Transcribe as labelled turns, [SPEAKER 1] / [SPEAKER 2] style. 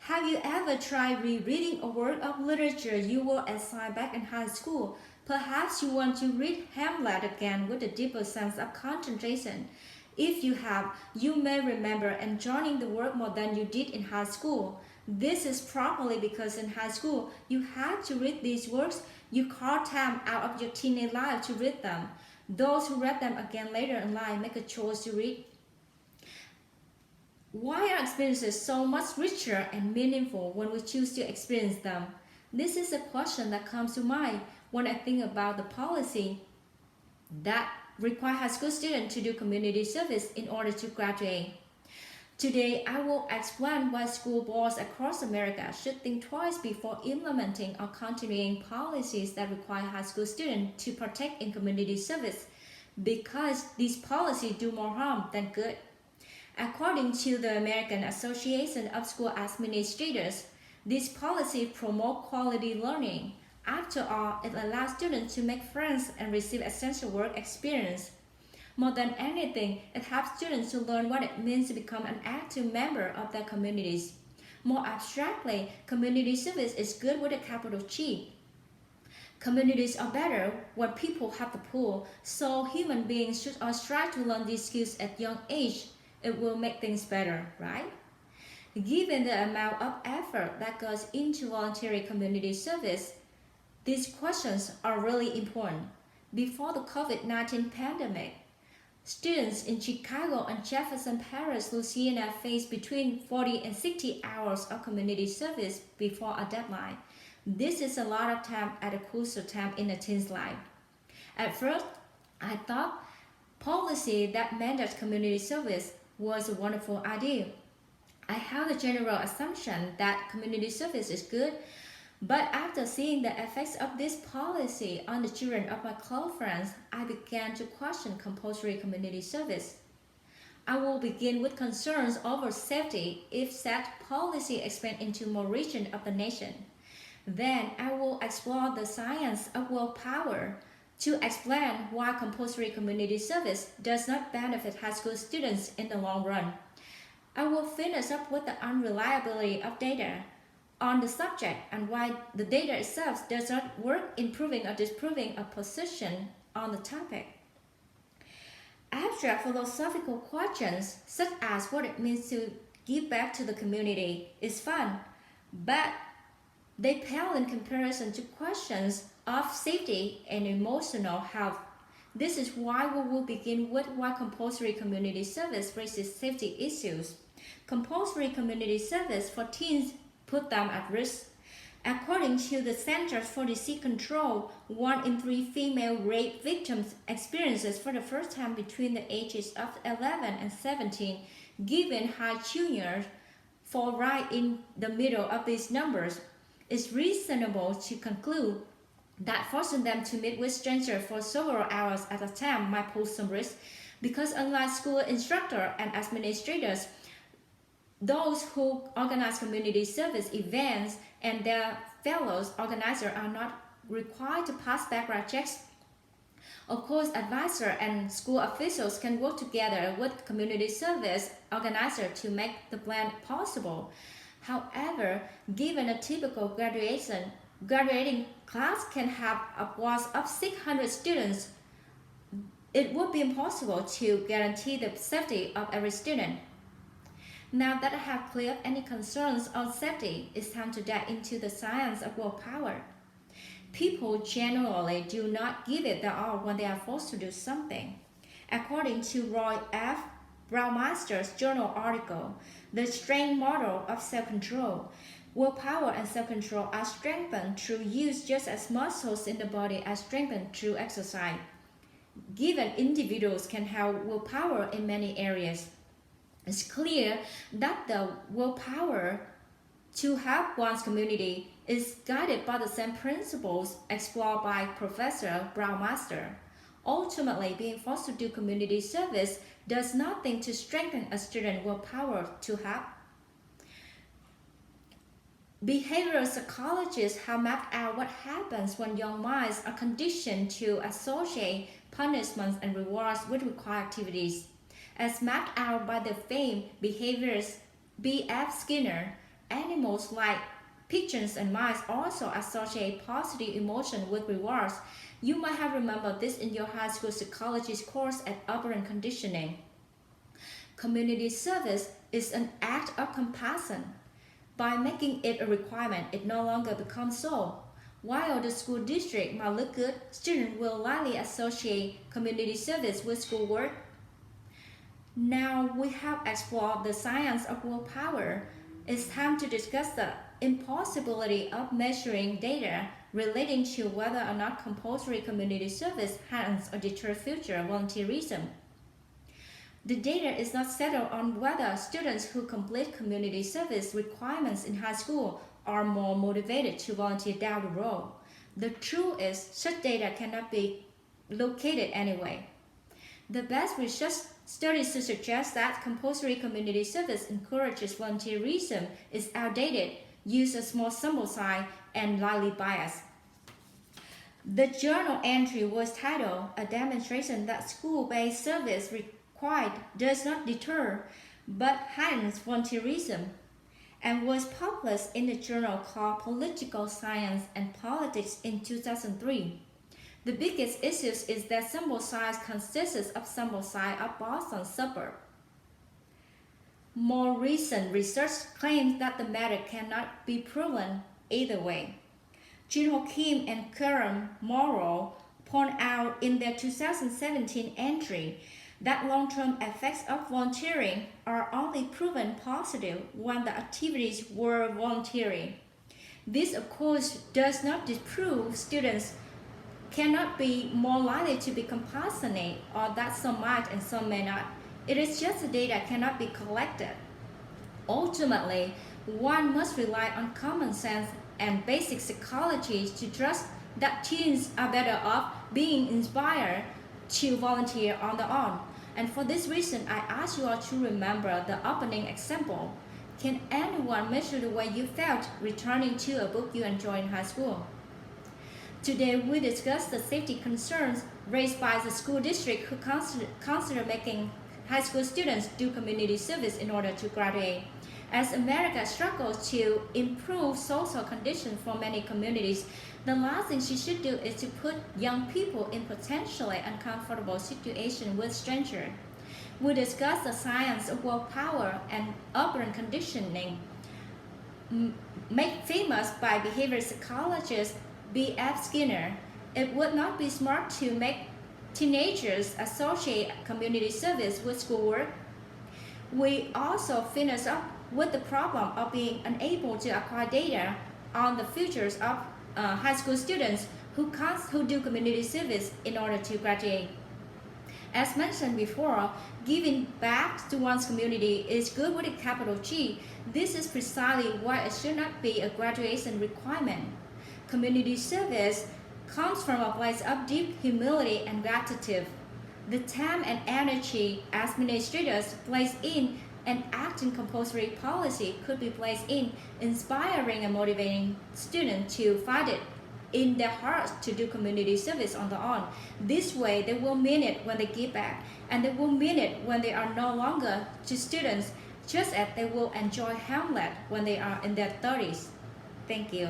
[SPEAKER 1] Have you ever tried rereading a work of literature you were assigned back in high school? Perhaps you want to read Hamlet again with a deeper sense of concentration. If you have, you may remember enjoying the work more than you did in high school. This is probably because in high school you had to read these works, you carved time out of your teenage life to read them. Those who read them again later in life make a choice to read. Why are experiences so much richer and meaningful when we choose to experience them? This is a question that comes to mind when I think about the policy that require high school students to do community service in order to graduate. Today, I will explain why school boards across America should think twice before implementing or continuing policies that require high school students to partake in community service, because these policies do more harm than good. According to the American Association of School Administrators, this policy promotes quality learning. After all, it allows students to make friends and receive essential work experience. More than anything, it helps students to learn what it means to become an active member of their communities. More abstractly, community service is good with a capital G. Communities are better when people have the pool, so human beings should all strive to learn these skills at young age. It will make things better, right? Given the amount of effort that goes into voluntary community service, these questions are really important. Before the COVID-19 pandemic, students in Chicago and Jefferson Parish, Louisiana faced between 40 and 60 hours of community service before a deadline. This is a lot of time at a crucial time in a teen's life. At first, I thought policy that mandates community service was a wonderful idea. I had a general assumption that community service is good, but after seeing the effects of this policy on the children of my close friends, I began to question compulsory community service. I will begin with concerns over safety if such policy expands into more regions of the nation. Then I will explore the science of willpower to explain why compulsory community service does not benefit high school students in the long run. I will finish up with the unreliability of data on the subject and why the data itself does not work in proving or disproving a position on the topic. Abstract philosophical questions such as what it means to give back to the community is fun, but they pale in comparison to questions of safety and emotional health. This is why we will begin with why compulsory community service raises safety issues. Compulsory community service for teens put them at risk. According to the Centers for Disease Control, 1 in 3 female rape victims experiences for the first time between the ages of 11 and 17. Given high juniors fall right in the middle of these numbers, it's reasonable to conclude that forcing them to meet with strangers for several hours at a time might pose some risk, because unlike school instructors and administrators, those who organize community service events and their fellows organizers are not required to pass background checks. Of course, advisors and school officials can work together with community service organizers to make the plan possible. However, given a typical graduating class can have upwards of 600 students, it would be impossible to guarantee the safety of every student. Now that I have cleared any concerns on safety, it's time to dive into the science of willpower. People generally do not give it their all when they are forced to do something. According to Roy F. Browmaster's journal article, The Strength Model of Self-Control, willpower and self-control are strengthened through use just as muscles in the body are strengthened through exercise. Given individuals can have willpower in many areas, it's clear that the willpower to help one's community is guided by the same principles explored by Professor Browmaster. Ultimately, being forced to do community service does nothing to strengthen a student's willpower to help. Behavioral psychologists have mapped out what happens when young minds are conditioned to associate punishments and rewards with required activities. As mapped out by the famed behaviorist B.F. Skinner, Animals like pigeons and mice also associate positive emotion with rewards. You might have remembered this in your high school psychology course at operant conditioning. Community service is an act of compassion. By making it a requirement, it no longer becomes so. While the school district might look good, students will likely associate community service with schoolwork. Now we have explored the science of willpower. It's time to discuss the impossibility of measuring data relating to whether or not compulsory community service hardens or deters future volunteerism. The data is not settled on whether students who complete community service requirements in high school are more motivated to volunteer down the road. The truth is, such data cannot be located anyway. The best research studies to suggest that compulsory community service encourages volunteerism is outdated, use a small sample size, and likely biased. The journal entry was titled "A Demonstration That School-Based Service Required Does Not Deter, but Hardens Volunteerism," and was published in the journal called Political Science and Politics in 2003. The biggest issue is that sample size consists of sample size of Boston suburb. More recent research claims that the matter cannot be proven either way. Jinho Kim and Karen Morrow point out in their 2017 entry that long-term effects of volunteering are only proven positive when the activities were voluntary. This, of course, does not disprove students cannot be more likely to be compassionate, or that some might and some may not. It is just the data cannot be collected. Ultimately, one must rely on common sense and basic psychology to trust that teens are better off being inspired to volunteer on their own. And for this reason, I ask you all to remember the opening example. Can anyone measure the way you felt returning to a book you enjoyed in high school? Today, we discuss the safety concerns raised by the school district who consider making high school students do community service in order to graduate. As America struggles to improve social conditions for many communities, the last thing she should do is to put young people in potentially uncomfortable situations with strangers. We discuss the science of willpower and operant conditioning, made famous by behavior psychologist B.F. Skinner. It would not be smart to make teenagers associate community service with schoolwork. We also finish up with the problem of being unable to acquire data on the futures of high school students who do community service in order to graduate. As mentioned before, giving back to one's community is good with a capital G. This is precisely why it should not be a graduation requirement. Community service comes from a place of deep humility and gratitude. The time and energy administrators place in and acting compulsory policy could be placed in inspiring and motivating students to find it in their hearts to do community service on their own. This way, they will mean it when they give back, and they will mean it when they are no longer to students, just as they will enjoy Hamlet when they are in their 30s. Thank you.